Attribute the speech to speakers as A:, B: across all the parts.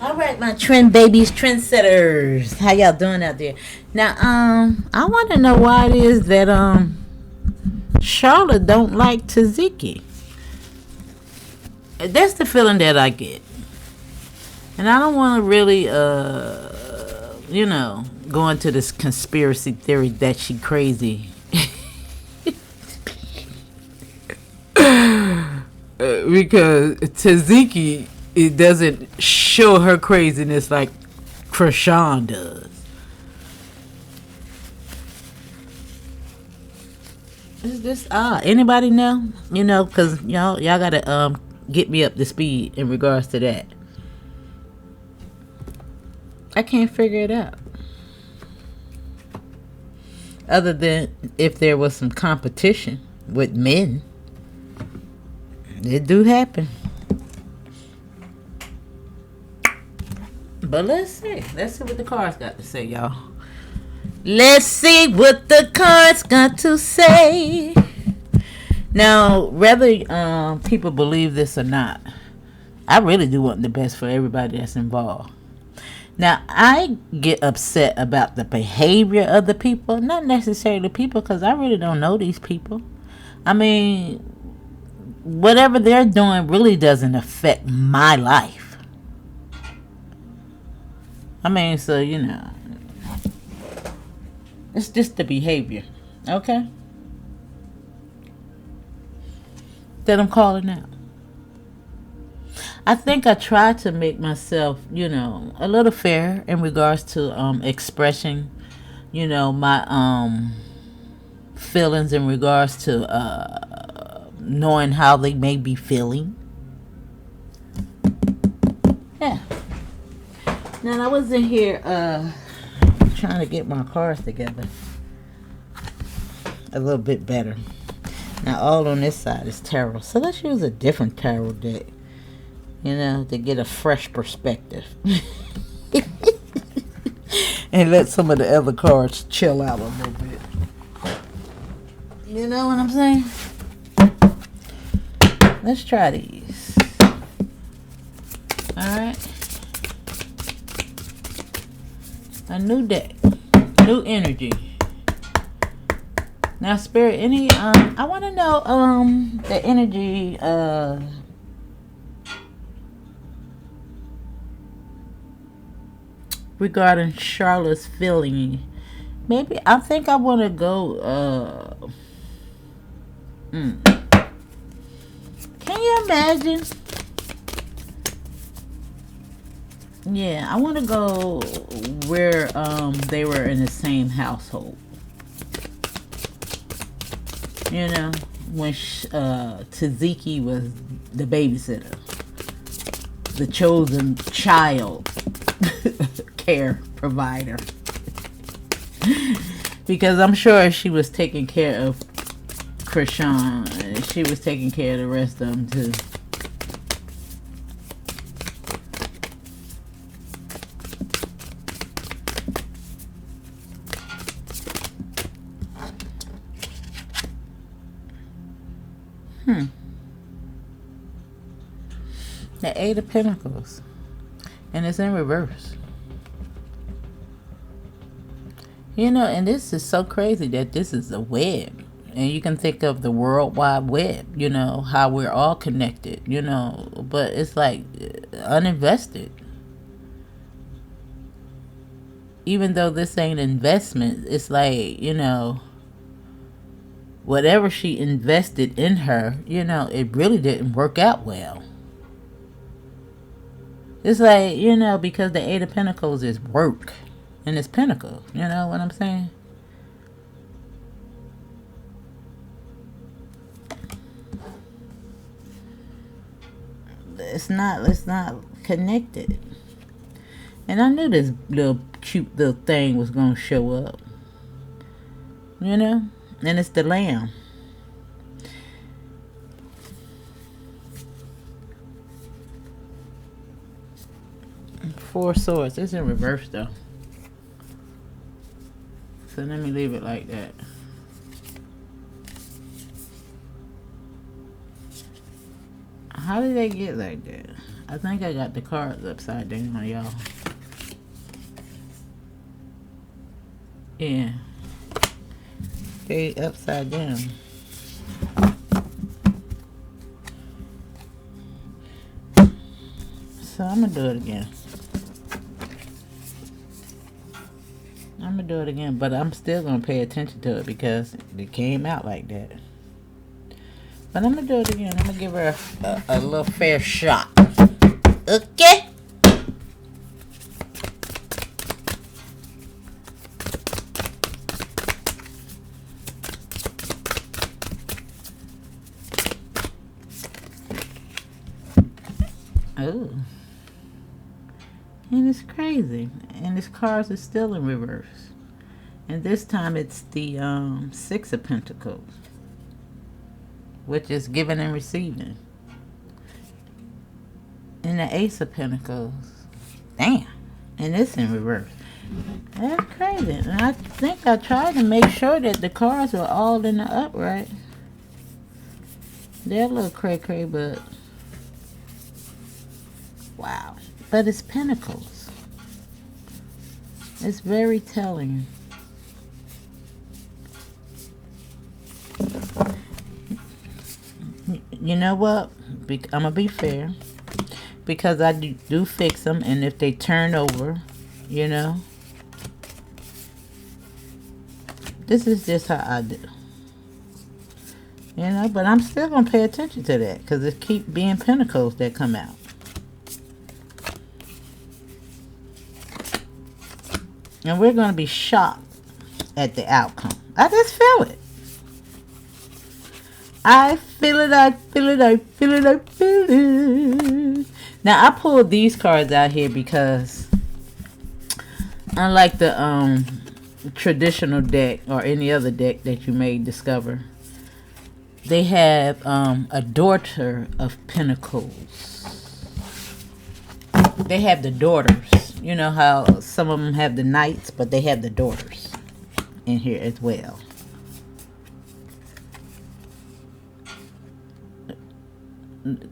A: All right, my trend babies, trendsetters. How y'all doing out there? Now, I want to know why it is that Charlotte don't like Tzatziki. That's the feeling that I get, and I don't want to really, go into this conspiracy theory that she crazy. Because Tzatziki, it doesn't show her craziness like Chrisean does. Is this anybody know? Because y'all gotta get me up to speed in regards to that. I can't figure it out. Other than if there was some competition with men. It do happen. But let's see. Let's see what the cards got to say, y'all. Let's see what the cards got to say. Now, whether people believe this or not, I really do want the best for everybody that's involved. Now, I get upset about the behavior of the people, not necessarily people, because I really don't know these people. I mean, whatever they're doing really doesn't affect my life. I mean, so, it's just the behavior, okay? That I'm calling out. I think I try to make myself, a little fair in regards to expressing, my feelings in regards to knowing how they may be feeling. Yeah. Now, I was in here trying to get my cards together a little bit better. Now, all on this side is tarot. So let's use a different tarot deck, to get a fresh perspective. And let some of the other cards chill out a little bit. You know what I'm saying? Let's try these. Alright. A new deck. New energy. Now, Spirit, I want to know, the energy, regarding Charlotte's feeling. Maybe, I think I want to go, Can you imagine? Yeah, I want to go where, they were in the same household. When Tzatziki was the babysitter, the chosen child care provider. Because I'm sure she was taking care of Chrisean, she was taking care of the rest of them too. The Eight of Pentacles. And it's in reverse. And this is so crazy that this is a web. And you can think of the World Wide Web, how we're all connected, but it's like uninvested. Even though this ain't investment, it's like, whatever she invested in her, it really didn't work out well. It's like, because the Eight of Pentacles is work. And it's Pentacles. You know what I'm saying? It's not connected. And I knew this little cute little thing was going to show up. And it's the Lamb. Four Swords. It's in reverse though. So let me leave it like that. How did they get like that? I think I got the cards upside down, y'all. Yeah. They upside down. So I'm gonna do it again. But I'm still gonna pay attention to it because it came out like that. But I'm gonna do it again. I'm gonna give her a little fair shot. Okay. Oh. And it's crazy. And this card is still in reverse. And this time it's the Six of Pentacles, which is giving and receiving. And the Ace of Pentacles. Damn. And it's in reverse. That's crazy. And I think I tried to make sure that the cards were all in the upright. They're a little cray-cray, but... wow. But it's Pentacles. It's very telling. You know what? I'm going to be fair. Because I do fix them. And if they turn over, you know. This is just how I do. You know, but I'm still going to pay attention to that. Because it keep being Pentacles that come out. And we're going to be shocked at the outcome. I just feel it. I feel it, I feel it, I feel it, I feel it. Now, I pulled these cards out here because unlike the traditional deck or any other deck that you may discover, they have a daughter of Pentacles. They have the daughters. You know how some of them have the knights, but they have the daughters in here as well.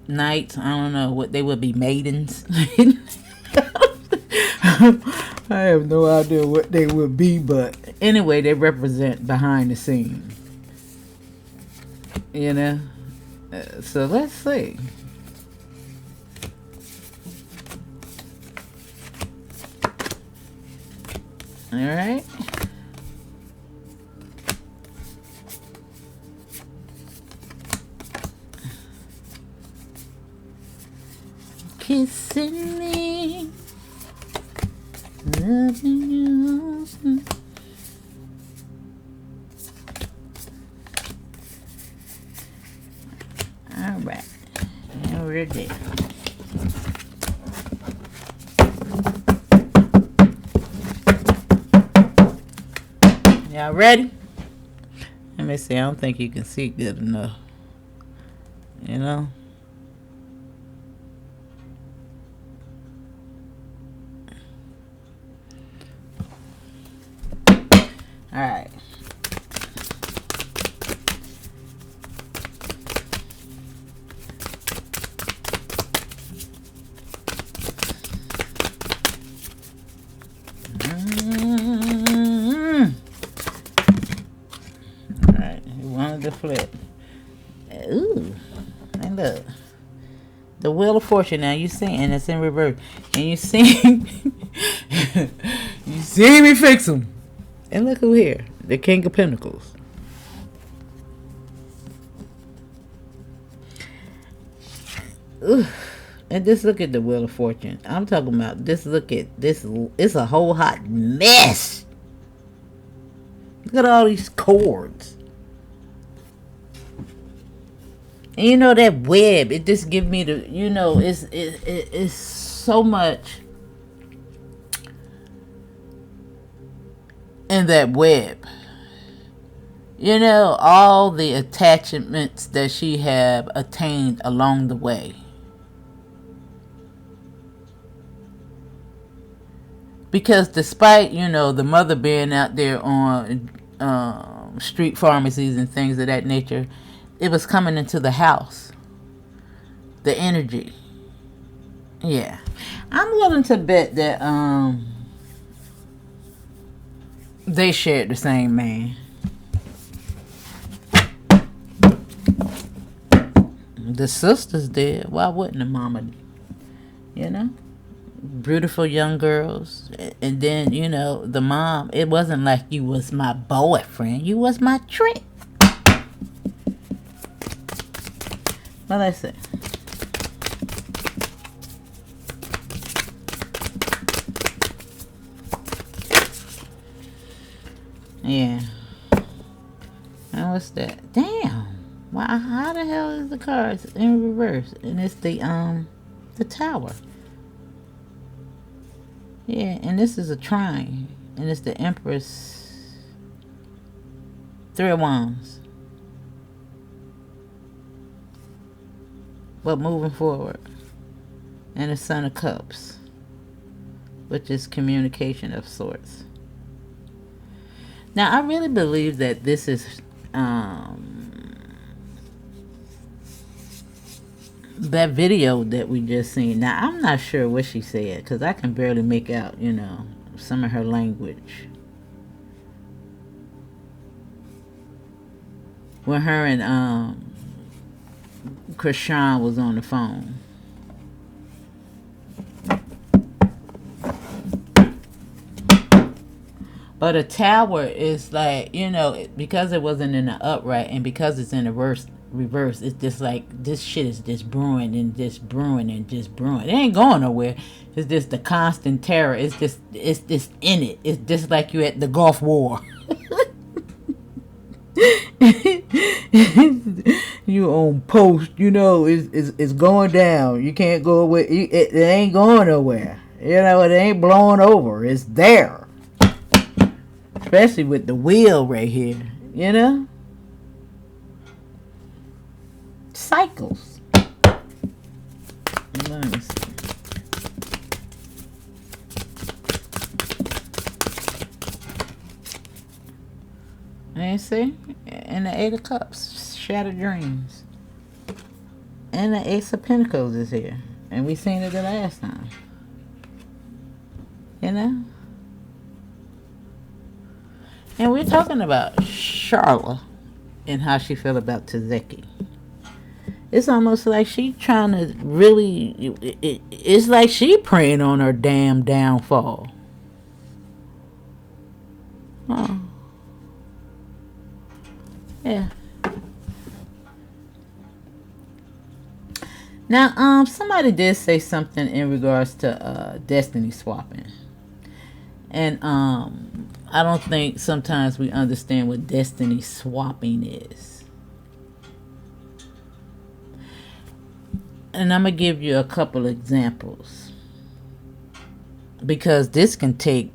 A: Knights, I don't know what they would be, maidens. I have no idea what they would be, but anyway, they represent behind the scene. You know? So let's see. All right. Kissing me, loving you. All right, now we're there. Y'all ready? Let me see. I don't think you can see good enough. You know? All right. The flip. Ooh, and look, the Wheel of Fortune. Now you see, and it's in reverse, and you see, you see me fix them. And look who here, the King of Pentacles. Ooh, and just look at the Wheel of Fortune. I'm talking about this. Look at this. It's a whole hot mess. Look at all these cords. And you know that web, it just gives me the, you know, it's so much in that web. You know, all the attachments that she have attained along the way. Because despite, you know, the mother being out there on street pharmacies and things of that nature, it was coming into the house. The energy. Yeah. I'm willing to bet that they shared the same man. The sisters did. Why wouldn't the mama? You know? Beautiful young girls. And then, you know, the mom, it wasn't like you was my boyfriend. You was my trick. Well, let's see. Yeah. And what's that? Damn. Why? How the hell is the cards in reverse? And it's the tower. Yeah, and this is a trine, and it's the Empress. 3 of Wands. But moving forward, and the Son of Cups, which is communication of sorts. Now, I really believe that this is that video that we just seen. Now, I'm not sure what she said because I can barely make out, you know, some of her language. When her and Chrisean was on the phone. But a tower is like, you know, because it wasn't in the upright and because it's in the reverse, it's just like this shit is just brewing and just brewing and just brewing. It ain't going nowhere. It's just the constant terror. It's just in it. It's just like you at the Gulf War. You on post, you know, it's going down. You can't go away. It ain't going nowhere. You know, it ain't blowing over. It's there. Especially with the wheel right here, you know? Cycles. Let me see. And see? And the 8 of Cups, shattered dreams. And the Ace of Pentacles is here. And we seen it the last time. You know? And we're talking about Charla and how she feel about Sesehki. It's almost like she trying to really... It's like she praying on her damn downfall. Oh. Yeah. Now, somebody did say something in regards to destiny swapping. And I don't think sometimes we understand what destiny swapping is. And I'm going to give you a couple examples. Because this can take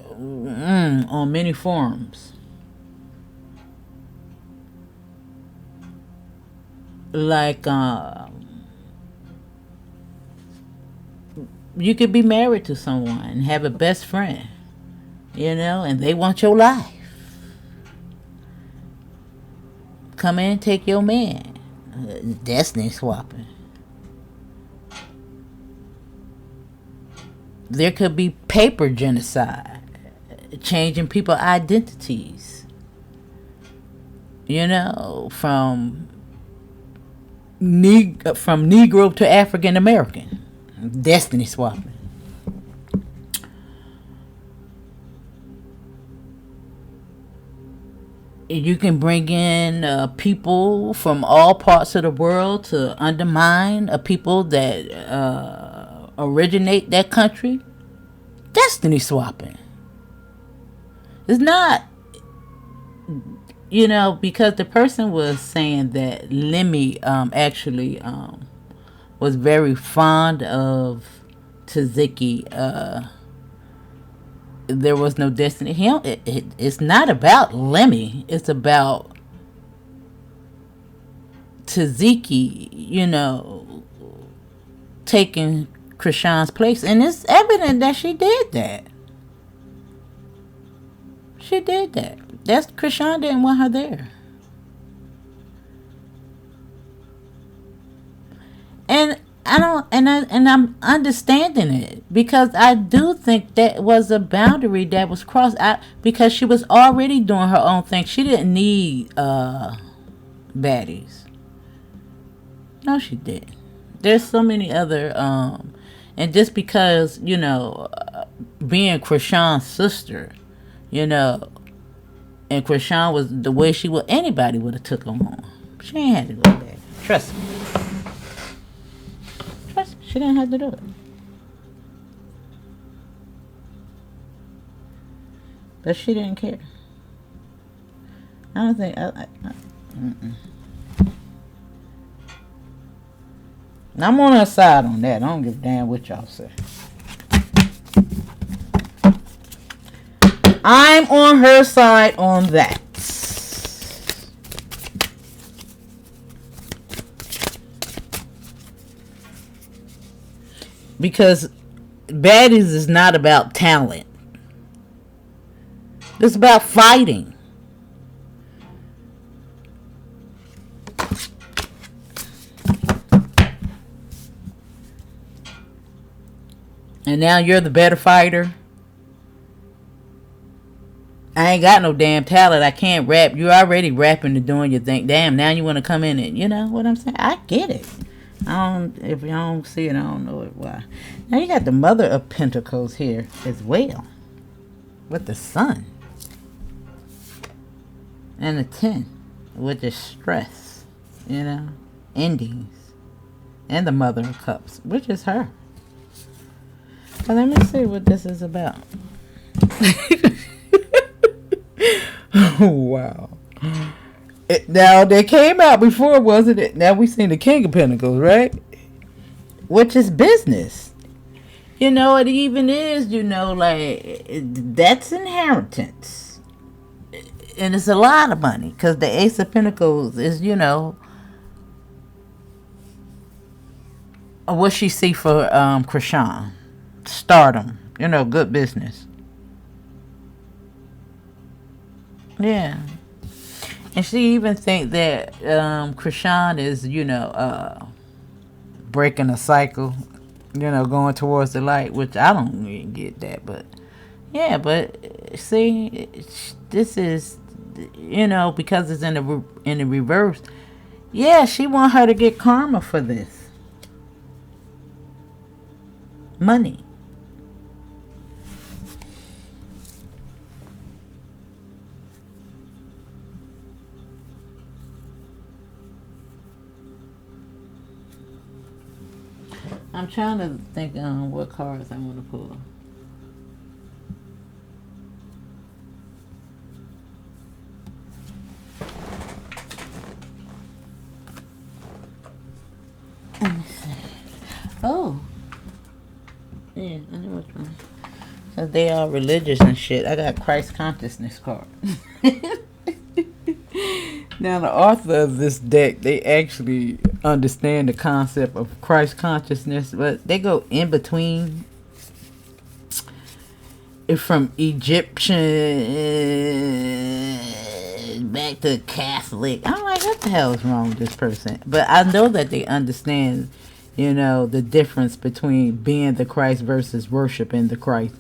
A: on many forms. Like, you could be married to someone and have a best friend, you know, and they want your life. Come in, take your man. Destiny swapping. There could be paper genocide, changing people's identities, you know, from Negro to African American. Destiny swapping. You can bring in people from all parts of the world to undermine a people that originate that country. Destiny swapping. It's not, you know, because the person was saying that Lemmy actually was very fond of Sesehki. There was no destiny. It's not about Lemmy. It's about Sesehki, you know, taking Chrisean's place. And it's evident that she did that. She did that. That's Chrisean didn't want her there. And I don't, and I'm understanding it because I do think that was a boundary that was crossed out because she was already doing her own thing. She didn't need baddies. No, she didn't. There's so many other and just because being Chrisean's sister, and Chrisean was the way she was, anybody would have took him on. She ain't had to go there. Trust me. She didn't have to do it. But she didn't care. I don't think... I'm on her side on that. I don't give a damn what y'all say. I'm on her side on that. Because baddies is not about talent. It's about fighting. And now you're the better fighter. I ain't got no damn talent. I can't rap. You're already rapping and doing your thing. Damn, now you want to come in and, you know what I'm saying? I get it. If you don't see it, I don't know why. Now you got the Mother of Pentacles here as well. With the Sun. And the 10. With the stress. Endings. And the Mother of Cups. Which is her. But let me see what this is about. Oh, wow. Now, they came out before, wasn't it? Now we seen the King of Pentacles, right? Which is business. It even is, that's inheritance. And it's a lot of money. Because the Ace of Pentacles is, what she see for Chrisean. Stardom. Good business. Yeah. And she even think that Chrisean is, breaking a cycle, going towards the light, which I don't really get that. But, yeah, but see, this is, because it's in the reverse. Yeah, she want her to get karma for this. Money. I'm trying to think what cards I want to pull. Let me see. Oh. Yeah, I know which one. Because they are religious and shit. I got Christ consciousness card. Now, the author of this deck, they actually understand the concept of Christ consciousness, but they go in between. From Egyptian back to Catholic. I'm like, what the hell is wrong with this person? But I know that they understand, the difference between being the Christ versus worshiping the Christ.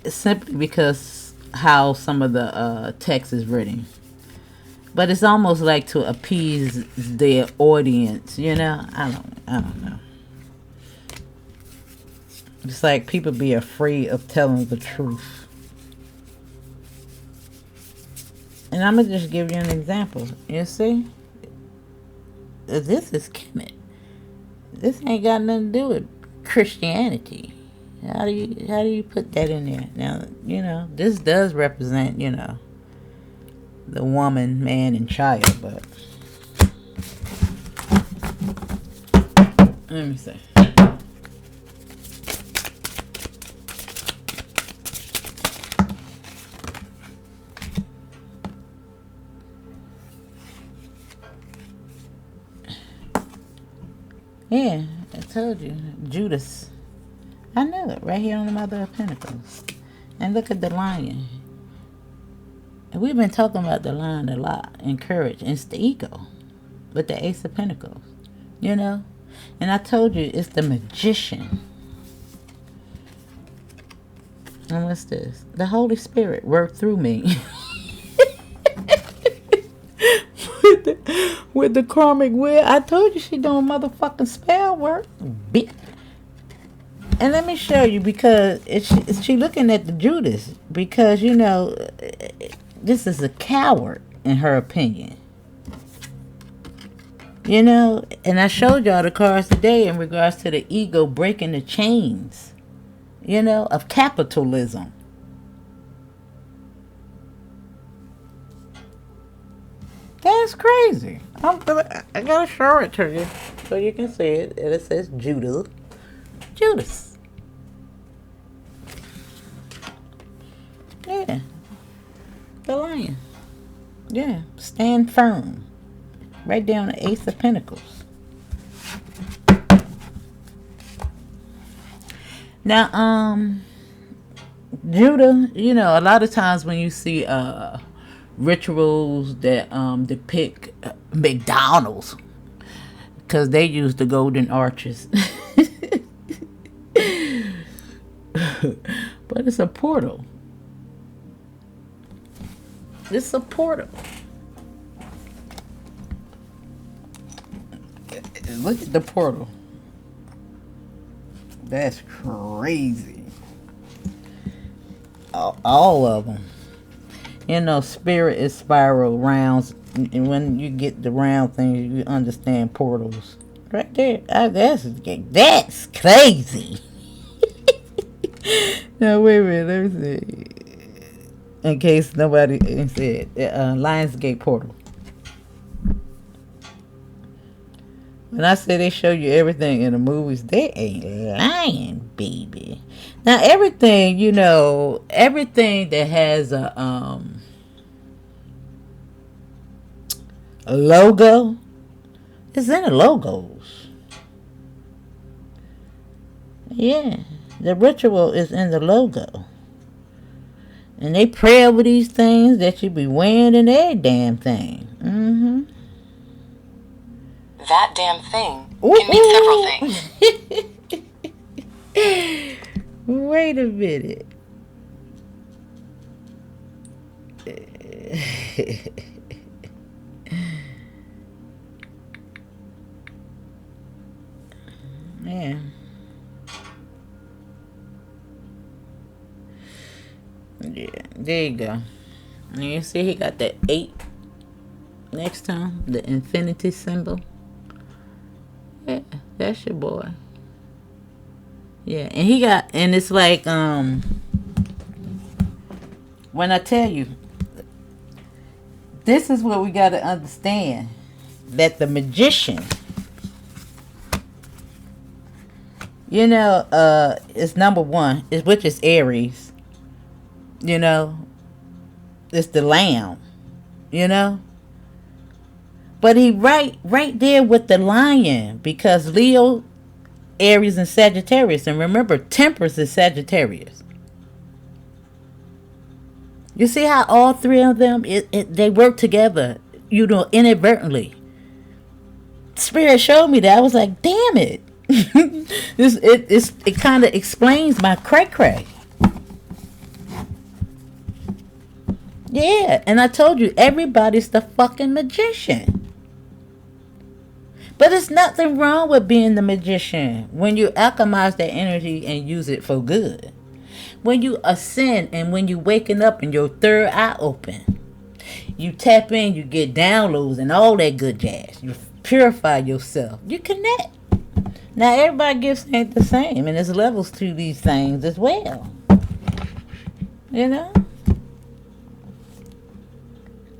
A: Simply because how some of the text is written. But it's almost like to appease their audience, I don't know. It's like people be afraid of telling the truth. And I'm going to just give you an example. You see? This is Kemet. This ain't got nothing to do with Christianity. How do you put that in there? Now, this does represent, the woman, man, and child, but let me see. Yeah, I told you. Judas. I knew it. Right here on the Mother of Pentacles. And look at the lion. We've been talking about the lion a lot. And courage. And it's the ego. With the Ace of Pentacles. And I told you, it's the magician. And what's this? The Holy Spirit worked through me. with the karmic wheel. I told you she doing motherfucking spell work. And let me show you, because she looking at the Judas. Because, you know, this is a coward, in her opinion. You know, and I showed y'all the cards today in regards to the ego breaking the chains, you know, of capitalism. That's crazy. I gotta show it to you so you can see it. And it says Judas. Judas. Yeah. The lion. Yeah. Stand firm. Right down the Ace of Pentacles. Now, Judah, you know, a lot of times when you see rituals that depict McDonald's, because they use the golden arches. But it's a portal. It's a portal. Look at the portal. That's crazy. All of them. You know, spirit is spiral rounds. And when you get the round things, you understand portals. Right there. That's crazy. Now, wait a minute. Let me see. In case nobody said. Lionsgate portal. When I say they show you everything in the movies, they ain't lying, baby. Now, everything, you know, everything that has a logo is in the logos. Yeah, the ritual is in the logo. And they pray over these things that you be wearing in every damn thing. Mm-hmm.
B: That damn thing can mean several
A: things. Wait a minute. Yeah. Yeah, there you go. And you see he got that 8 next time, the infinity symbol. Yeah, that's your boy. Yeah, and he got, and it's like, when I tell you, this is what we got to understand, that the magician, you know, is number 1, which is Aries, you know, it's the lamb, you know. But he right there with the lion, because Leo, Aries, and Sagittarius. And remember, Temperance is Sagittarius. You see how all 3 of them, they work together, you know, inadvertently. Spirit showed me that. I was like, damn it. It kind of explains my cray-cray. Yeah, and I told you, everybody's the fucking magician. But there's nothing wrong with being the magician when you alchemize that energy and use it for good. When you ascend and when you waking up and your third eye open, you tap in, you get downloads and all that good jazz. You purify yourself. You connect. Now, everybody gifts ain't the same, and there's levels to these things as well. You know?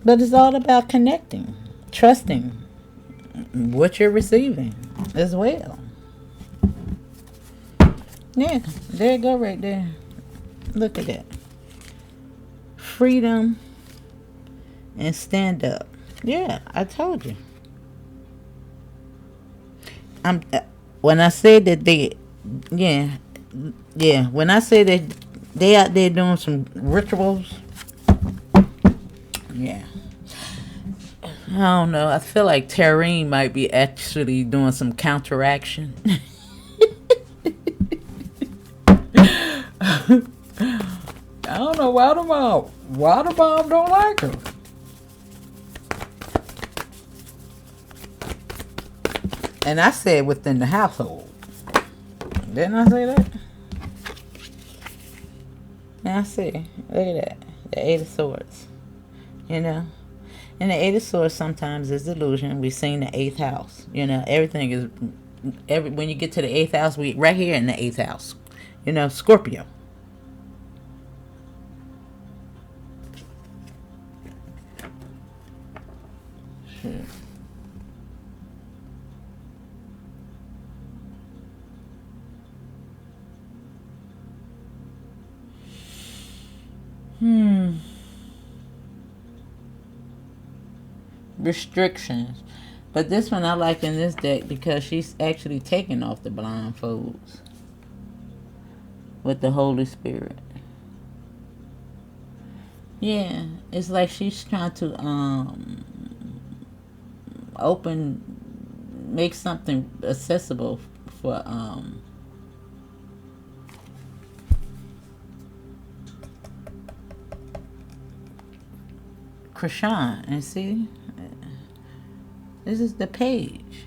A: But it's all about connecting, trusting what you're receiving as well. Yeah, there you go right there. Look at that. Freedom and stand up. Yeah, I told you. When I say that when I say that they out there doing some rituals, yeah. I don't know. I feel like Tareen might be actually doing some counteraction. I don't know why the mom don't like her. And I said within the household. Didn't I say that? Yeah, I see. Look at that. The Eight of Swords. You know? And the Eight of Swords sometimes is illusion. We've seen the 8th house. You know, everything is... when you get to the 8th house, we right here in the 8th house. You know, Scorpio. Shit. Restrictions. But this one I like in this deck because she's actually taking off the blindfolds with the Holy Spirit. Yeah, it's like she's trying to make something accessible for Chrisean. And see, this is the page.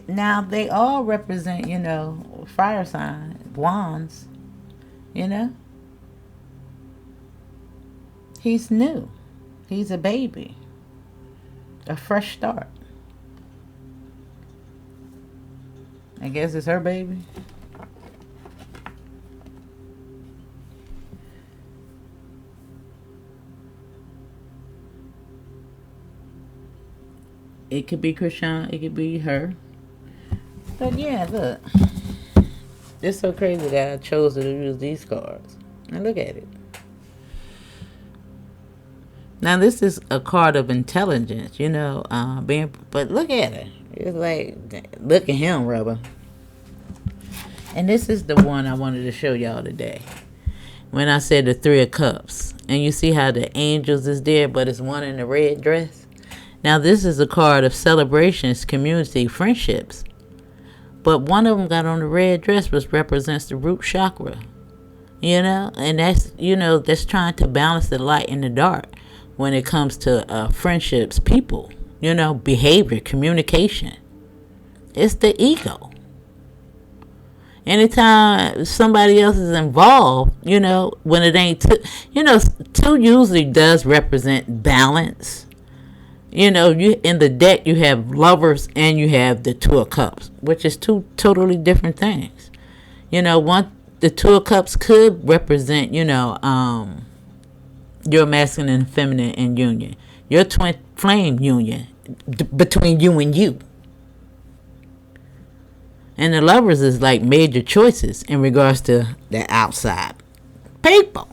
A: Now they all represent, you know, fire sign, wands, you know. He's new. He's a baby. A fresh start. I guess it's her baby. It could be Chrisean, it could be her. But yeah, look. It's so crazy that I chose to use these cards. Now look at it. Now this is a card of intelligence, you know, but look at it. It's like, look at him, rubber. And this is the one I wanted to show y'all today. When I said the 3 of Cups. And you see how the angels is there, but it's one in the red dress. Now this is a card of celebrations, community, friendships. But one of them got on the red dress, which represents the root chakra. You know, and that's, you know, that's trying to balance the light and the dark when it comes to friendships, people, you know, behavior, communication. It's the ego. Anytime somebody else is involved, you know, when it ain't two, you know, 2 usually does represent balance. You know, you in the deck you have Lovers and you have the 2 of Cups, which is 2 totally different things. You know, the 2 of Cups could represent, you know, your masculine and feminine in union, your twin flame union between you and you. And the Lovers is like major choices in regards to the outside people.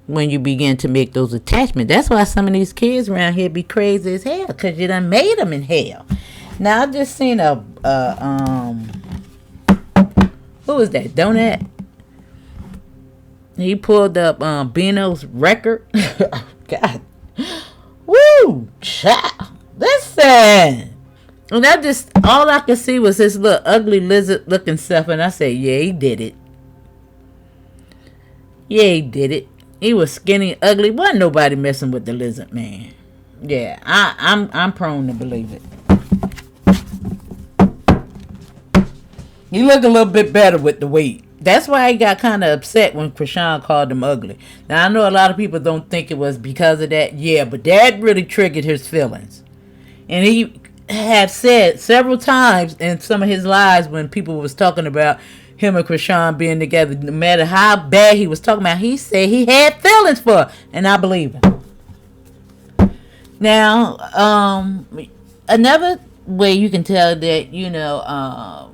A: When you begin to make those attachments. That's why some of these kids around here be crazy as hell. Because you done made them in hell. Now, I just seen who was that? Donut? He pulled up Bino's record. God. Woo! Child. Listen. And I just, all I could see was this little ugly lizard looking stuff. And I said, yeah, he did it. Yeah, he did it. He was skinny, ugly. Wasn't nobody messing with the lizard man. Yeah, I'm prone to believe it. He looked a little bit better with the weight. That's why he got kind of upset when Chrisean called him ugly. Now I know a lot of people don't think it was because of that. Yeah, but that really triggered his feelings. And he had said several times in some of his lives when people was talking about him and Chrisean being together, no matter how bad he was talking about, he said he had feelings for her, and I believe him. Now, another way you can tell that, you know,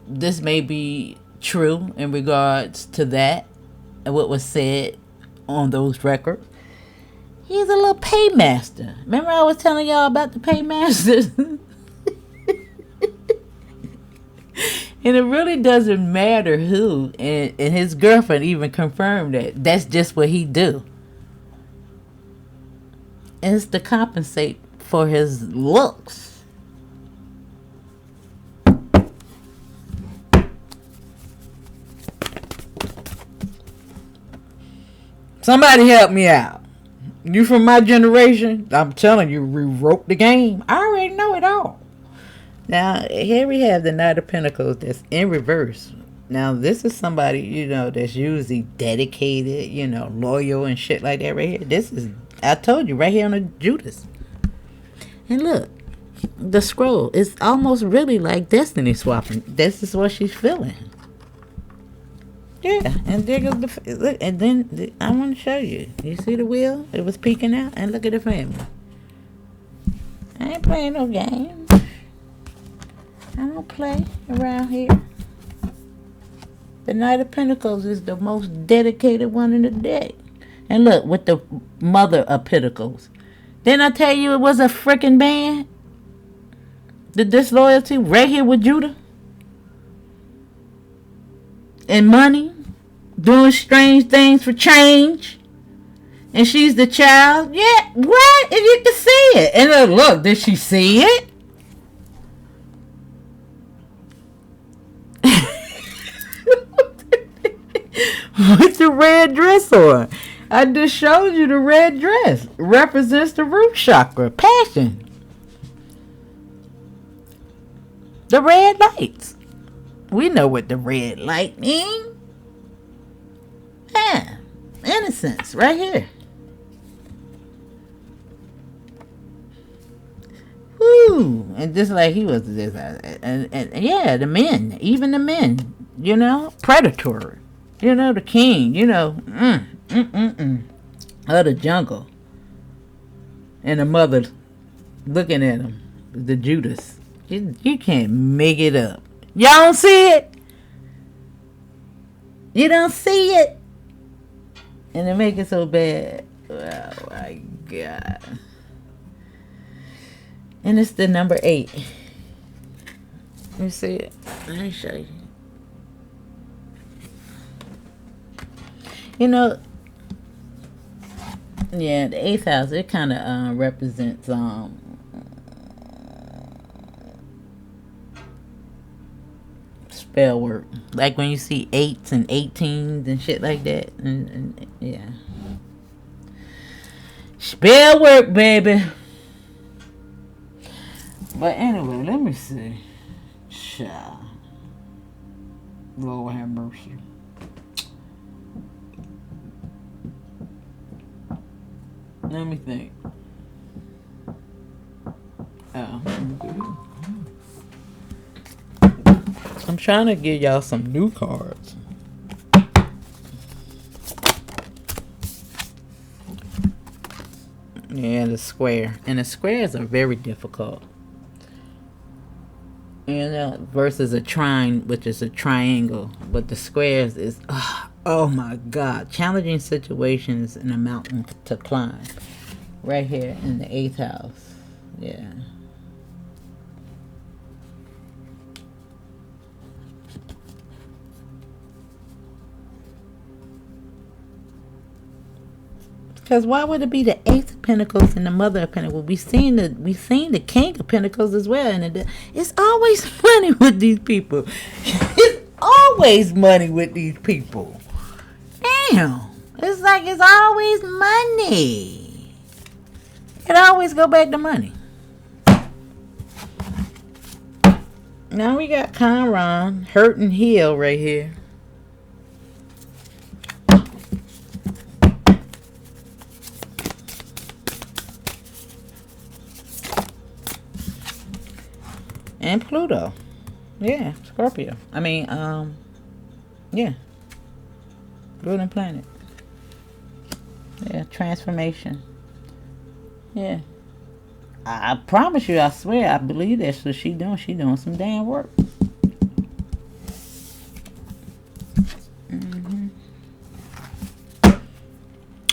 A: this may be true in regards to that, and what was said on those records. He's a little paymaster. Remember I was telling y'all about the paymasters? And it really doesn't matter who. And his girlfriend even confirmed that. That's just what he do. is to compensate for his looks. Somebody help me out. You from my generation? I'm telling you, we wrote the game. I already know it all. Now, here we have the Knight of Pentacles that's in reverse. Now, this is somebody, you know, that's usually dedicated, you know, loyal and shit like that right here. This is, I told you, right here on the Judas. And look, the scroll is almost really like destiny swapping. This is what she's feeling. Yeah, and there goes the, look, and then I want to show you. You see the wheel? It was peeking out, and look at the family. I ain't playing no games. I don't play around here. The Knight of Pentacles is the most dedicated one in the deck. And look, with the Mother of Pentacles. Didn't I tell you it was a freaking band? The disloyalty right here with Judah. And money. Doing strange things for change. And she's the child. Yeah, what? If you can see it. And look, did she see it? With the red dress on. I just showed you the red dress. Represents the root chakra. Passion. The red lights. We know what the red light means. Yeah. Innocence. Right here. Woo. And just like he was this. And yeah, the men. Even the men. You know. Predatory. You know, the king, you know, of the jungle. And the mother looking at him, the Judas. You can't make it up. Y'all don't see it? You don't see it? And they make it so bad. Oh, my God. And it's the number 8. Let me see it. Let me show you. You know, yeah, the 8th house, it kind of represents spell work. Like when you see 8s and 18s and shit like that. And yeah. Spell work, baby. But anyway, let me see. Child. Lord have mercy. Let me think. Oh, I'm trying to give y'all some new cards. Yeah, the square. And the squares are very difficult. You know, versus a trine, which is a triangle. But the squares is, oh my God. Challenging situations in a mountain to climb. Right here in the 8th house. Yeah. Because why would it be the 8th of Pentacles and the Mother of Pentacles? We seen the King of Pentacles as well. And it's always money with these people. It's always money with these people. Damn. It's like it's always money. It always go back to money. Now we got Chiron, hurt and heal right here. And Pluto. Yeah, Scorpio. I mean, yeah. Golden planet. Yeah, transformation. Yeah. I promise you, I swear, I believe that's what she doing. She doing some damn work.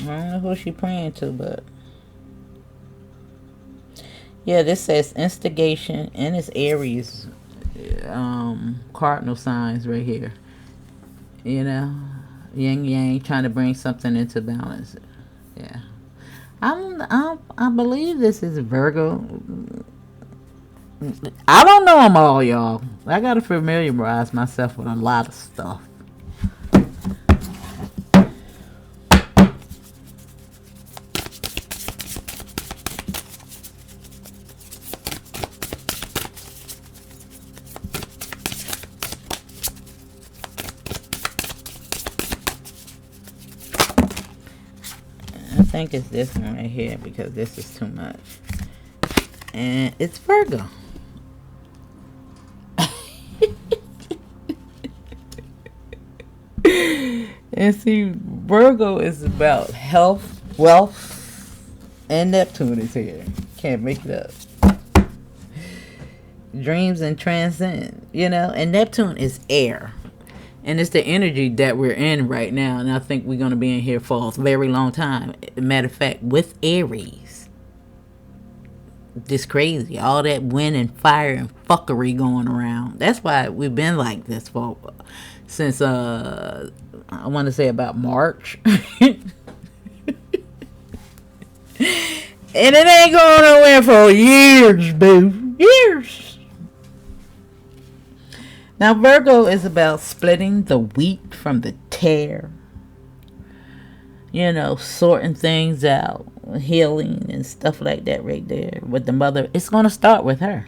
A: I don't know who she praying to, but yeah, this says instigation, and it's Aries, cardinal signs right here. You know, yin yang, trying to bring something into balance. Yeah. I believe this is Virgo. I don't know them all, y'all. I gotta familiarize myself with a lot of stuff. I think it's this one right here because this is too much. And it's Virgo. And see, Virgo is about health, wealth, and Neptune is here. Can't make it up. Dreams and transcend, and Neptune is air. And it's the energy that we're in right now. And I think we're going to be in here for a very long time. Matter of fact, with Aries. This crazy. All that wind and fire and fuckery going around. That's why we've been like this since, I want to say about March. And it ain't going nowhere for years, boo. Years. Now, Virgo is about splitting the wheat from the tare. Sorting things out. Healing and stuff like that right there. With the mother. It's going to start with her.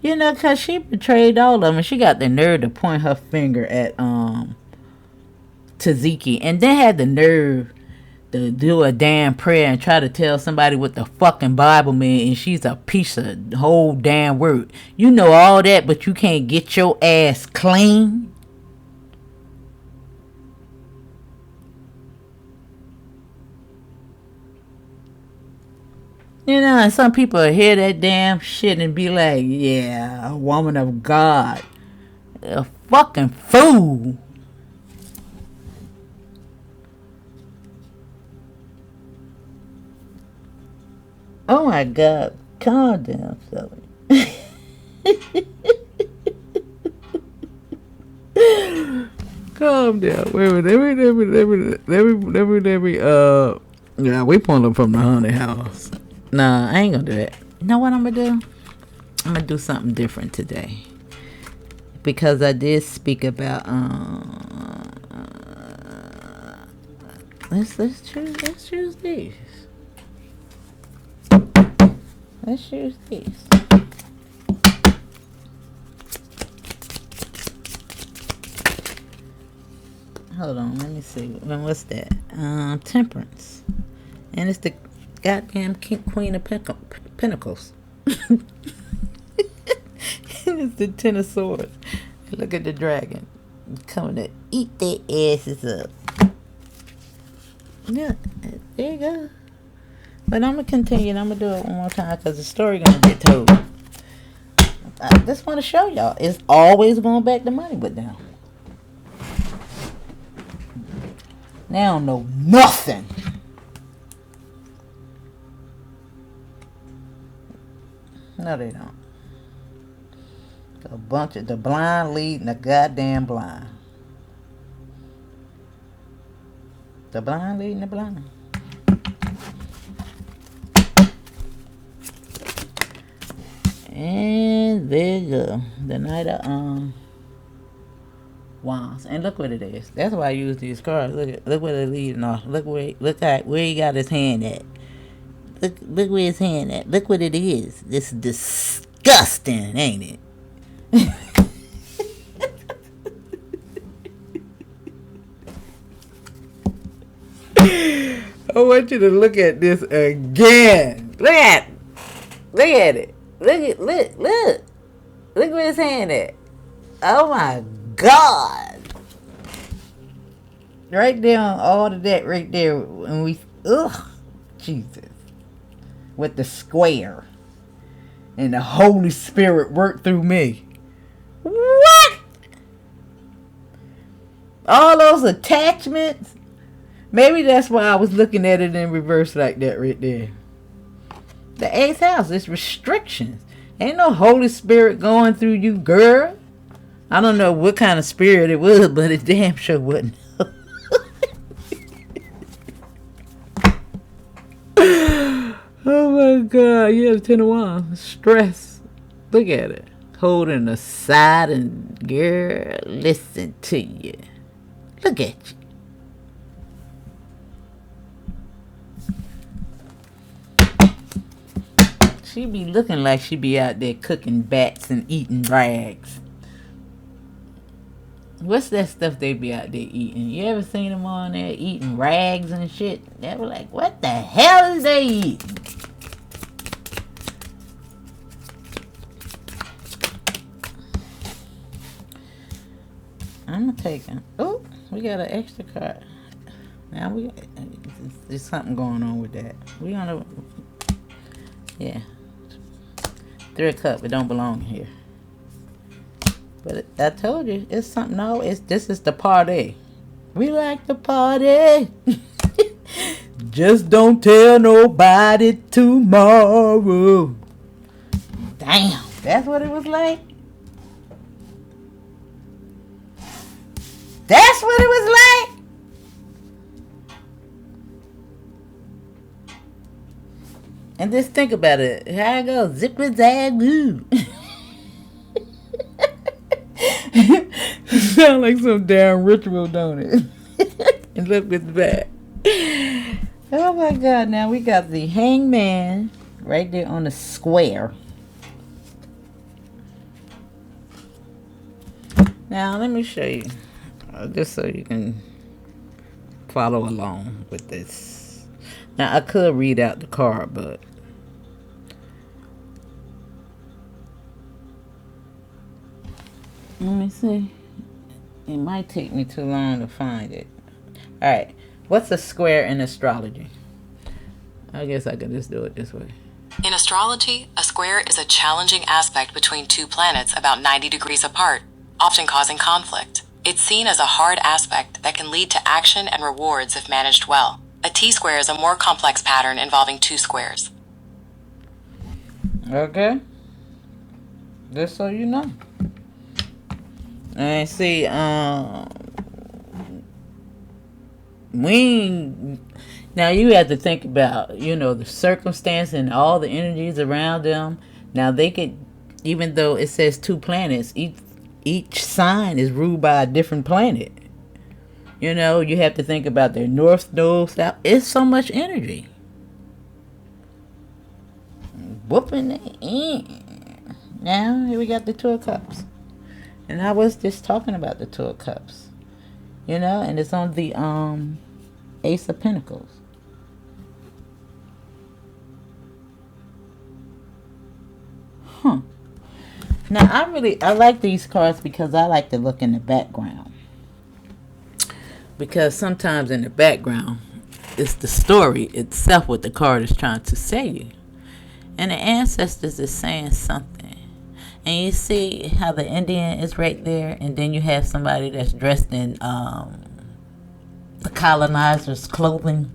A: Because she betrayed all of them. And she got the nerve to point her finger at Sesehki. And then had the nerve to do a damn prayer and try to tell somebody what the fucking Bible means, and she's a piece of whole damn word. You know all that, but you can't get your ass clean. And some people hear that damn shit and be like, yeah, a woman of God. A fucking fool. Oh my God. Calm down, Shelly. Calm down. Wait a minute. Let me, yeah, we pulling from the haunted house. Nah, I ain't gonna do that. You know what I'm gonna do? I'm gonna do something different today. Because I did speak about, let's choose these. Let's use these. Hold on, let me see. What's that? Temperance. And it's the goddamn Queen of Pentacles. And it's the Ten of Swords. Look at the dragon. Coming to eat their asses up. Yeah, there you go. But I'm going to continue and I'm going to do it one more time because the story going to get told. I just want to show y'all. It's always going back to money with them. They don't know nothing. No, they don't. A bunch of the blind leading the goddamn blind. The blind leading the blind. And there you go. The Knight of Wands. And look what it is. That's why I use these cards. Look where they're leading off. Look at where he got his hand at. Look where his hand at. Look what it is. This is disgusting, ain't it? I want you to look at this again. Look at it. Look where his hand at. Oh my God. Right there on all of that right there. And Jesus. With the square. And the Holy Spirit worked through me. What? All those attachments. Maybe that's why I was looking at it in reverse like that right there. The 8th house is restrictions. Ain't no Holy Spirit going through you, girl. I don't know what kind of spirit it was, but it damn sure wasn't. Oh my God. Yeah, the Ten of Wands. Stress. Look at it. Holding aside and girl, listen to you. Look at you. She be looking like she be out there cooking bats and eating rags. What's that stuff they be out there eating? You ever seen them on there eating rags and shit? They were like, what the hell is they eating? I'm gonna take it. Oh, we got an extra card. Now there's something going on with that. We gonna, yeah. 3 of Cups. It don't belong here. But I told you, it's something. No, this is the party. We like to party. Just don't tell nobody tomorrow. Damn, that's what it was like. That's what it was like. And just think about it. How it goes. Zipper zag boo. Sound like some damn ritual, don't it? And look at that. Oh my God. Now we got the Hangman right there on the square. Now let me show you. Just so you can follow along with this. Now I could read out the card, but let me see. It might take me too long to find it. Alright. What's a square in astrology? I guess I can just do it this way.
C: In astrology, a square is a challenging aspect between two planets about 90 degrees apart, often causing conflict. It's seen as a hard aspect that can lead to action and rewards if managed well. A T-square is a more complex pattern involving two squares.
A: Okay. Just so you know. And see, now you have to think about, the circumstance and all the energies around them. Now they could, even though it says 2 planets, each sign is ruled by a different planet. You have to think about their north, south. It's so much energy. Whooping it in. Now, here we got the 2 of Cups. And I was just talking about the 2 of Cups. And it's on the Ace of Pentacles. Huh. Now, I like these cards because I like to look in the background. Because sometimes in the background, it's the story itself what the card is trying to say you. And the ancestors is saying something. And you see how the Indian is right there, and then you have somebody that's dressed in the colonizer's clothing.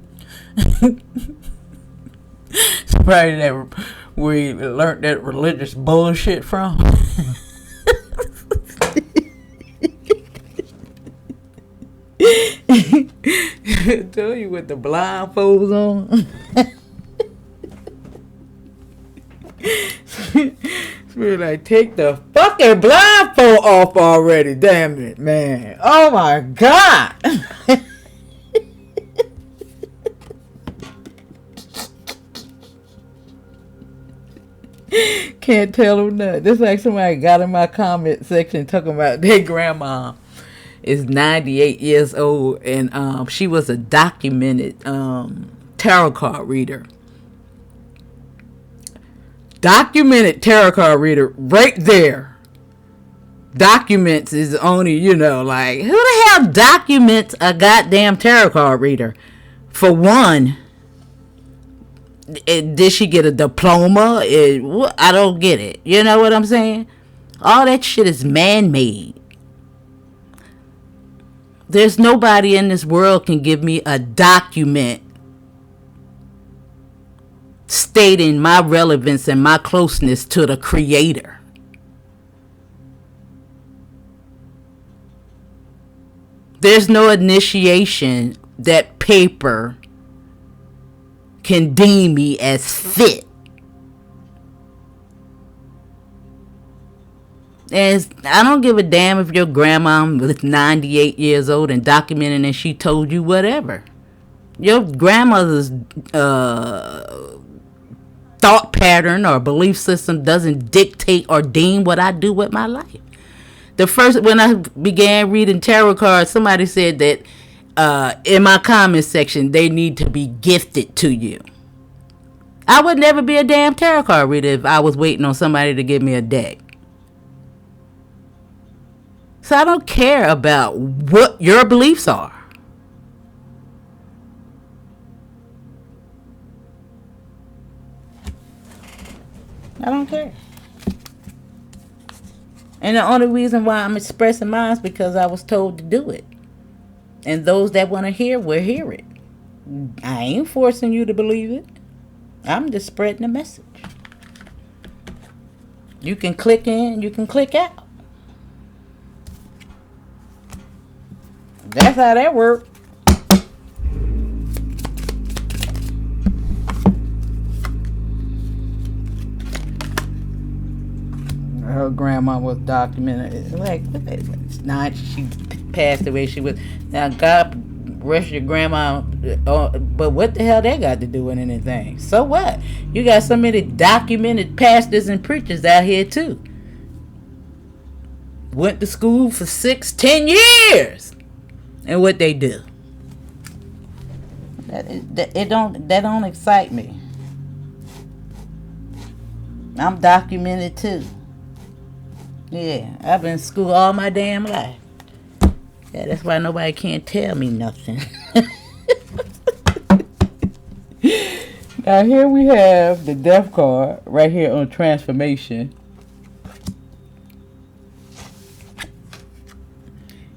A: Somebody that we learned that religious bullshit from. I tell you with the blindfolds on. We're like, take the fucking blindfold off already, damn it, man. Oh my God. Can't tell them nothing. Just like somebody got in my comment section talking about their grandma is 98 years old, and she was a documented tarot card reader. Documented tarot card reader right there. Documents is only, like, who the hell documents a goddamn tarot card reader? For one, did she get a diploma? I don't get it. You know what I'm saying? All that shit is man-made. There's nobody in this world can give me a document stating my relevance and my closeness to the Creator. There's no initiation that paper can deem me as fit. And I don't give a damn if your grandma was 98 years old and documented and she told you whatever. Your grandmother's thought pattern or belief system doesn't dictate or deem what I do with my life. When I began reading tarot cards, somebody said that in my comment section, they need to be gifted to you. I would never be a damn tarot card reader if I was waiting on somebody to give me a deck. So I don't care about what your beliefs are. I don't care. And the only reason why I'm expressing mine is because I was told to do it. And those that want to hear will hear it. I ain't forcing you to believe it. I'm just spreading the message. You can click in, you can click out. That's how that works. Her grandma was documented. Like, not she passed away. She was. Now, God rest your grandma. But what the hell they got to do with anything? So what? You got so many documented pastors and preachers out here too. Went to school for 6-10 years. And what they do? That don't excite me. I'm documented too. Yeah, I've been in school all my damn life. Yeah, that's why nobody can't tell me nothing. Now here we have the death card right here on transformation.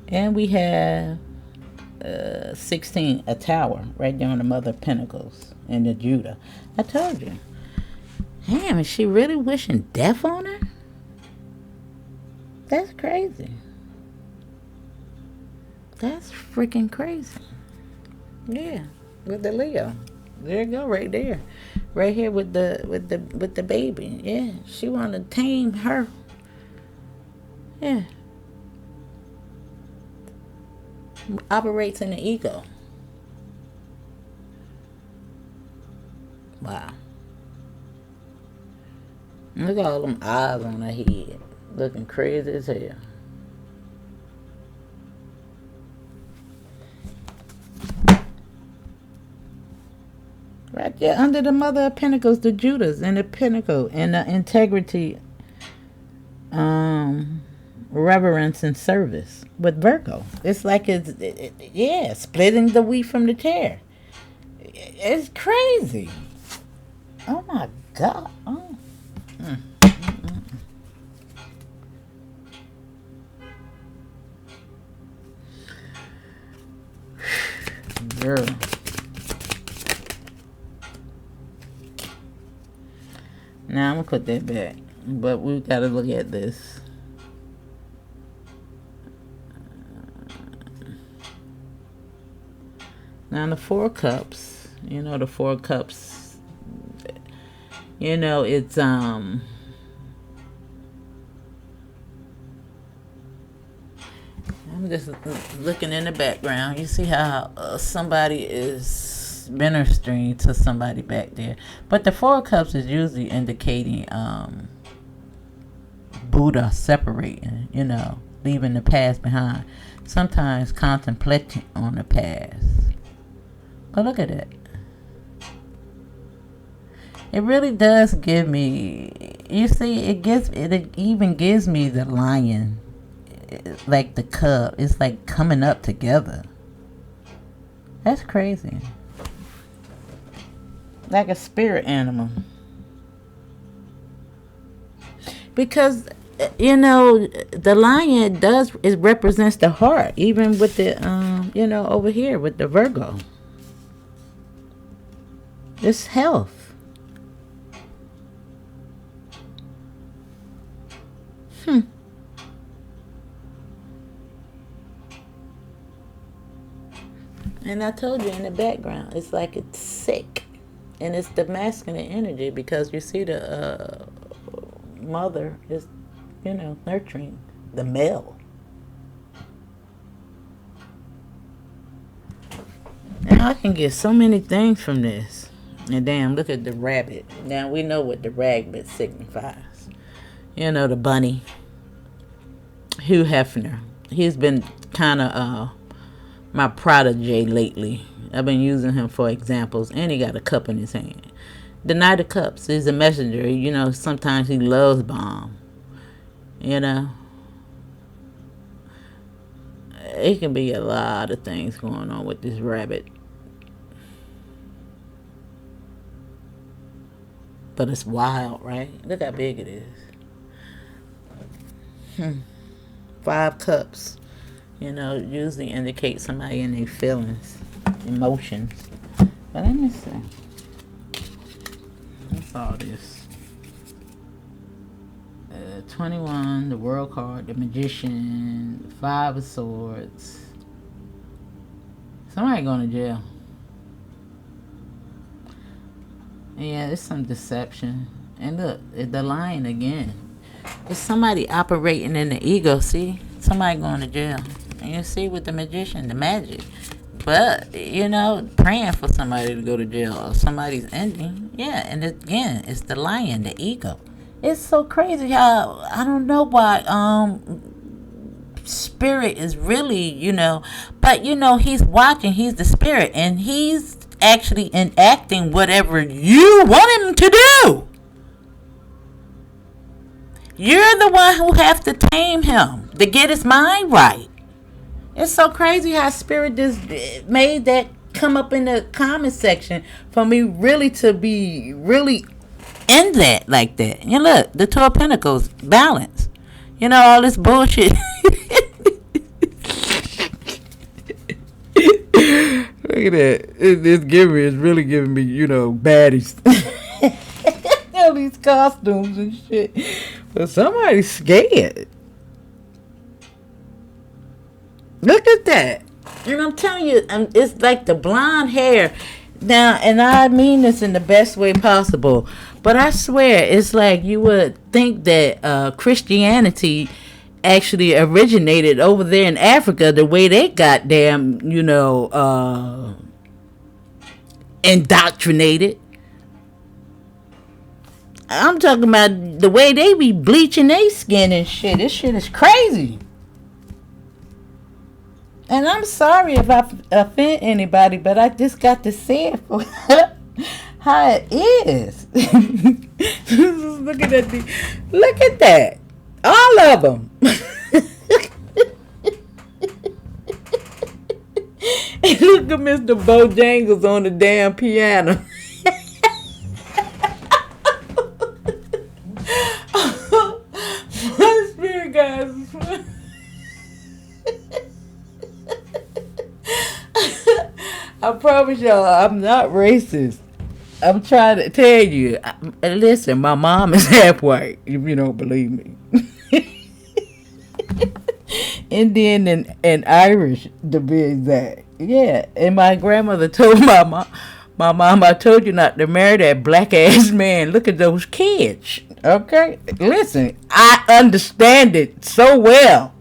A: And we have 16, a tower right there on the Mother of Pentacles and the Judah. I told you. Damn, is she really wishing death on her? That's crazy. That's freaking crazy. Yeah, with the Leo. There you go, right there. Right here with the baby. Yeah, she want to tame her. Yeah. Operates in the ego. Wow. Look at all them eyes on her head. Looking crazy as hell. Right there under the Mother of Pentacles, the Judas and the Pentacle and the integrity, reverence and service with Virgo. It's like it's splitting the wheat from the tare. It's crazy. Oh my God. Oh. Girl. Now I'm gonna put that back, but we gotta look at this. Now the Four Cups, the Four Cups, it's I'm just looking in the background. You see how somebody is ministering to somebody back there. But the Four Cups is usually indicating Buddha separating, leaving the past behind. Sometimes contemplating on the past. But look at it. It really does give me, you see, it even gives me the lion. Like the cub, it's like coming up together. That's crazy. Like a spirit animal. Because the lion it represents the heart, even with the over here with the Virgo. It's health. And I told you in the background, it's like it's sick. And it's the masculine energy because you see the mother is, nurturing the male. Now I can get so many things from this. And damn, look at the rabbit. Now we know what the rabbit signifies. The bunny. Hugh Hefner. He's been kind of my protege lately. I've been using him for examples. And he got a cup in his hand. The Knight of Cups is a messenger. Sometimes he loves bomb. It can be a lot of things going on with this rabbit. But it's wild, right? Look how big it is. 5 cups. Usually indicate somebody in their feelings, emotions. But let me see. What's all this? 21, the World card, the Magician, 5 of Swords. Somebody going to jail. Yeah, it's some deception. And look, the Lion again. It's somebody operating in the ego, see? Somebody going to jail. And you see with the Magician, the magic. But, praying for somebody to go to jail or somebody's ending. Yeah, and again, it's the Lion, the ego. It's so crazy how, I don't know why, spirit is really, but, he's watching, he's the spirit, and he's actually enacting whatever you want him to do. You're the one who have to tame him to get his mind right. It's so crazy how spirit just made that come up in the comment section for me really to be really in that like that. Look, the Two of Pentacles, balance. All this bullshit. Look at that. It's really giving me, baddies. All these costumes and shit. But somebody's scared. Look at that. And I'm telling you, it's like the blonde hair. Now, and I mean this in the best way possible. But I swear, it's like you would think that Christianity actually originated over there in Africa the way they goddamn, indoctrinated. I'm talking about the way they be bleaching their skin and shit. This shit is crazy. And I'm sorry if I offend anybody, but I just got to say it for how it is. Look at that. All of them. And look at Mr. Bojangles on the damn piano. My spirit, guys. I promise y'all, I'm not racist. I'm trying to tell you. Listen, my mom is half white, if you don't believe me. Indian and Irish, to be exact. Yeah, and my grandmother told my mom, I told you not to marry that black-ass man. Look at those kids, okay? Listen, I understand it so well.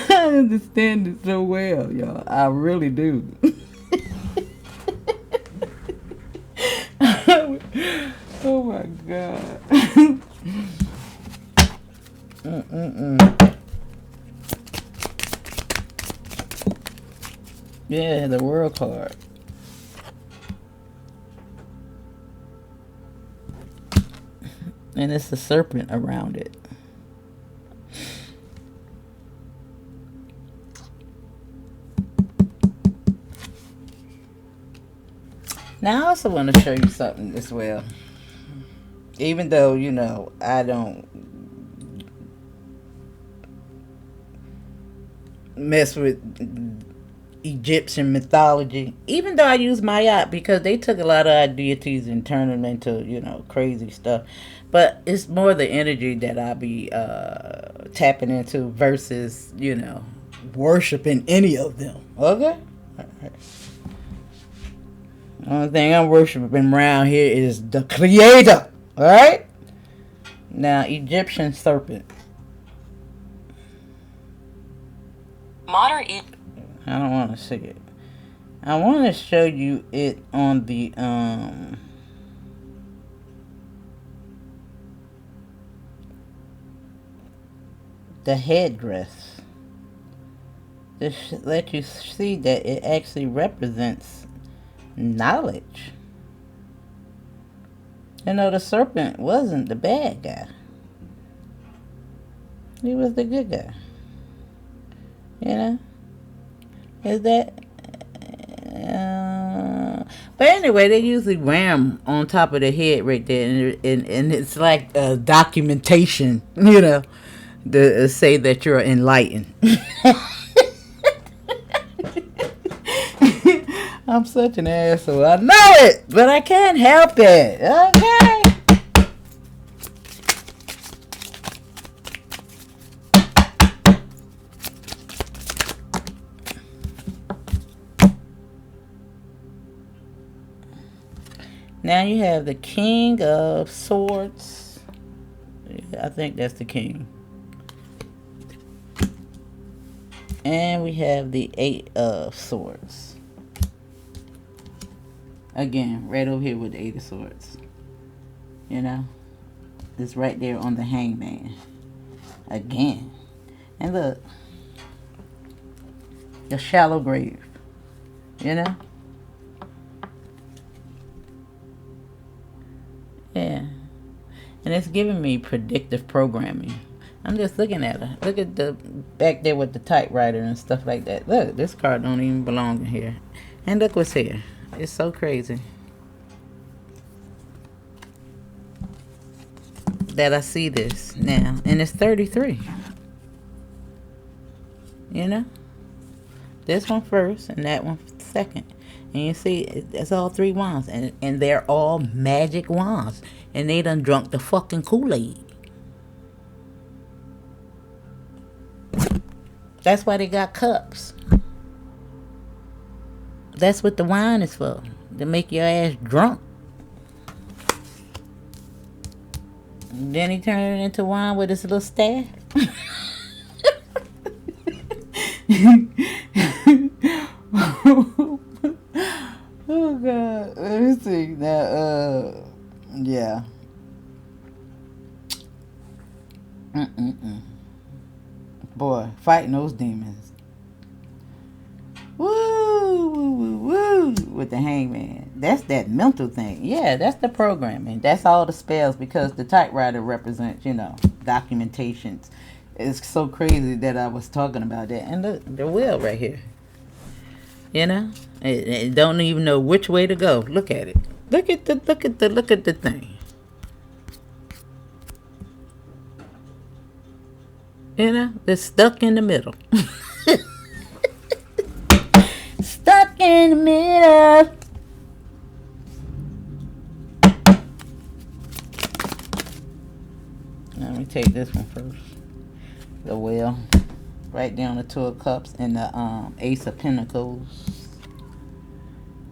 A: I understand it so well, y'all. I really do. Oh my God. Yeah, the World card. And it's the serpent around it. Now, I also want to show you something as well. Even though, I don't mess with Egyptian mythology. Even though I use Mayat because they took a lot of our deities and turned them into, crazy stuff. But it's more the energy that I be tapping into versus, worshiping any of them. Okay? All right. Only thing I'm worshiping around here is the Creator. Alright? Now, Egyptian serpent.
C: Modern
A: I don't want to see it. I want to show you it on the headdress. Just let you see that it actually represents knowledge. You know, the serpent wasn't the bad guy. He was the good guy. You know? Is that... but anyway, they usually wear them on top of the head right there. And it's like documentation, you know, to say that you're enlightened. I'm such an asshole. I know it, but I can't help it. Okay. Now you have the King of Swords. I think that's the king. And we have the Eight of Swords. Again, right over here with the Eight of Swords. You know? It's right there on the hangman. Again. And look. The shallow grave. You know? Yeah. And it's giving me predictive programming. I'm just looking at her. Look at the back there with the typewriter and stuff like that. Look, this card don't even belong in here. And look what's here. It's so crazy that I see this now. And it's 33. You know? This one first and that one second. And you see, it's all three wands. And they're all magic wands. And they done drunk the fucking Kool-Aid. That's why they got cups. That's what the wine is for. To make your ass drunk. And then he turned it into wine with his little staff. Oh God. Let me see. Now, yeah. Boy, fighting those demons. Woo, woo, woo, woo, with the hangman. That's that mental thing. Yeah, that's the programming. That's all the spells, because the typewriter represents, you know, documentations. It's so crazy that I was talking about that. And look, the wheel right here. You know, it don't even know which way to go. Look at it. Look at the thing. You know, it's stuck in the middle. Stuck in the middle. Let me take this one first. The wheel. Right down the Two of Cups and the Ace of Pentacles.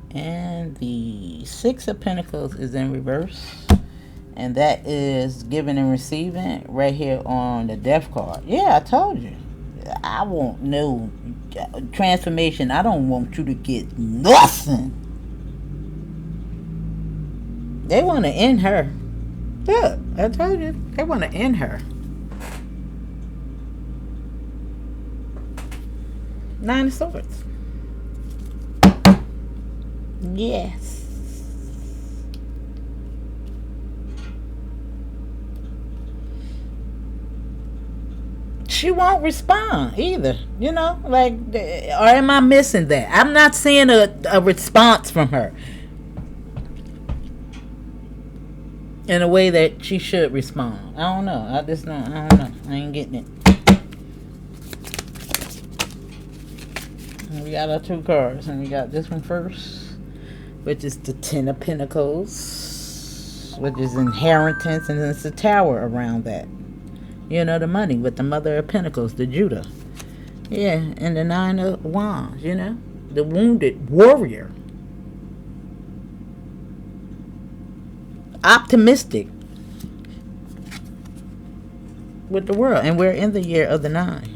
A: And the Six of Pentacles is in reverse. And that is giving and receiving right here on the Death card. Yeah, I told you. I want no transformation. I don't want you to get nothing. They want to end her. Look, I told you. They want to end her. Nine of Swords. Yes. She won't respond either. You know, like, or am I missing that? I'm not seeing a response from her in a way that she should respond. I don't know. I don't know. I ain't getting it. And we got our two cards, and we got this one first, which is the Ten of Pentacles, which is inheritance, and there's a tower around that. You know, the money with the Mother of Pentacles, the Judah. Yeah, and the Nine of Wands, you know, the wounded warrior. optimistic with the world. And we're in the year of the 9.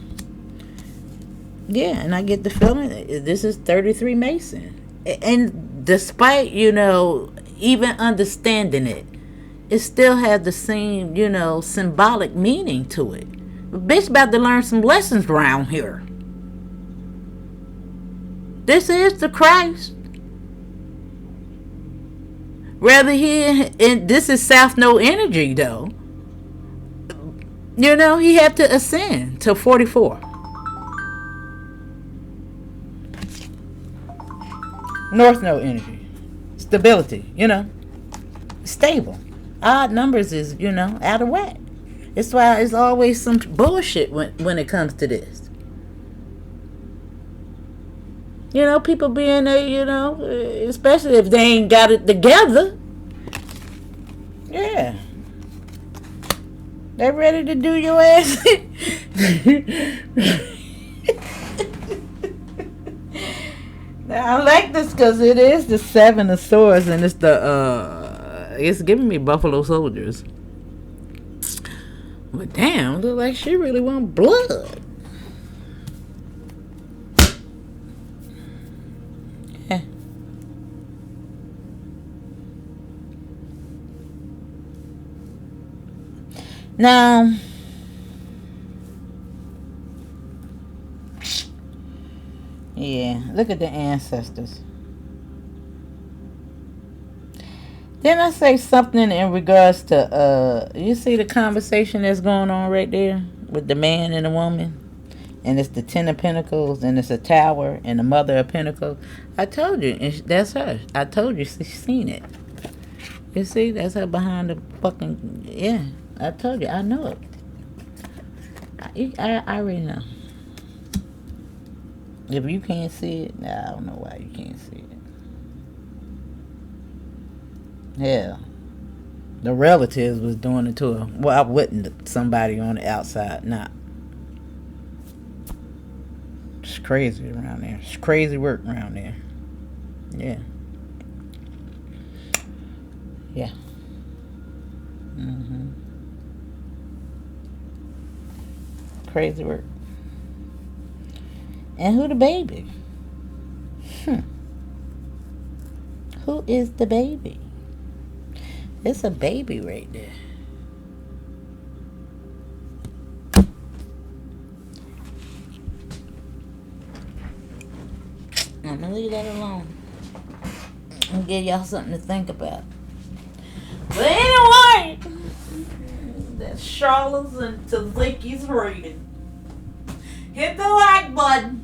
A: Yeah, and I get the feeling this is 33 Mason. And despite, even understanding it, it still has the same, symbolic meaning to it. Bitch about to learn some lessons around here. This is the Christ. Rather this is South Node energy though. He had to ascend to 44. North Node energy. Stability, stable. Odd numbers is, out of whack. That's why it's always some bullshit when it comes to this. People being there, especially if they ain't got it together. Yeah. They ready to do your ass. Now, I like this because it is the 7 of Swords, and it's it's giving me Buffalo Soldiers. But damn, look like she really want blood. Yeah. Now, yeah, look at the ancestors. Didn't I say something in regards to, you see the conversation that's going on right there with the man and the woman? And it's the 10 of Pentacles, and it's a tower, and the Mother of Pentacles. I told you, and that's her. I told you, she's seen it. You see, that's her behind the fucking, yeah. I told you, I know it. I already know. If you can't see it, I don't know why you can't see it. Hell, the relatives was doing it to her. Well, I wouldn't somebody on the outside, not. It's crazy around there. It's crazy work around there. Yeah. Yeah. Crazy work. And who the baby? Who is the baby? It's a baby right there. I'm gonna leave that alone. I'll give y'all something to think about. But anyway, that's Charla's and Sesehki's reading. Hit the like button.